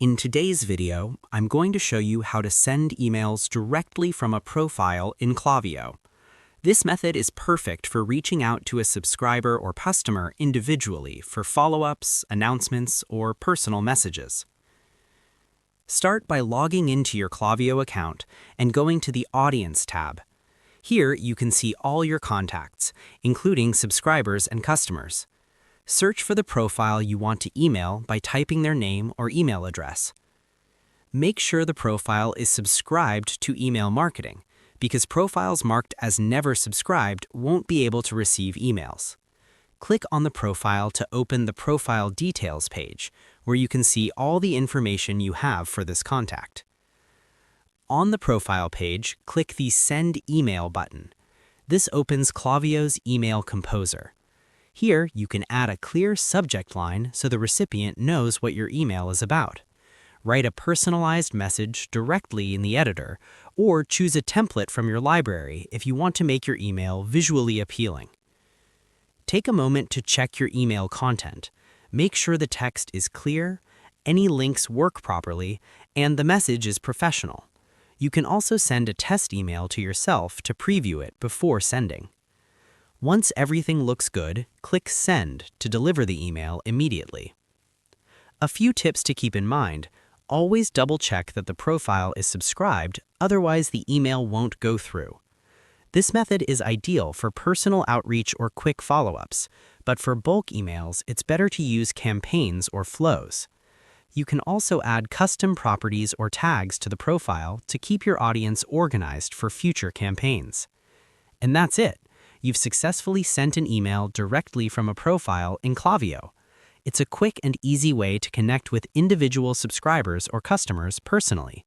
In today's video, I'm going to show you how to send emails directly from a profile in Klaviyo. This method is perfect for reaching out to a subscriber or customer individually for follow-ups, announcements, or personal messages. Start by logging into your Klaviyo account and going to the Audience tab. Here you can see all your contacts, including subscribers and customers. Search for the profile you want to email by typing their name or email address. Make sure the profile is subscribed to email marketing, because profiles marked as never subscribed won't be able to receive emails. Click on the profile to open the Profile Details page, where you can see all the information you have for this contact. On the profile page, click the Send Email button. This opens Klaviyo's Email Composer. Here, you can add a clear subject line so the recipient knows what your email is about. Write a personalized message directly in the editor, or choose a template from your library if you want to make your email visually appealing. Take a moment to check your email content. Make sure the text is clear, any links work properly, and the message is professional. You can also send a test email to yourself to preview it before sending. Once everything looks good, click Send to deliver the email immediately. A few tips to keep in mind: always double-check that the profile is subscribed, otherwise the email won't go through. This method is ideal for personal outreach or quick follow-ups, but for bulk emails, it's better to use campaigns or flows. You can also add custom properties or tags to the profile to keep your audience organized for future campaigns. And that's it. You've successfully sent an email directly from a profile in Klaviyo. It's a quick and easy way to connect with individual subscribers or customers personally.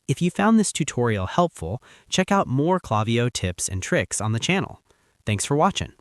If you found this tutorial helpful, check out more Klaviyo tips and tricks on the channel. Thanks for watching.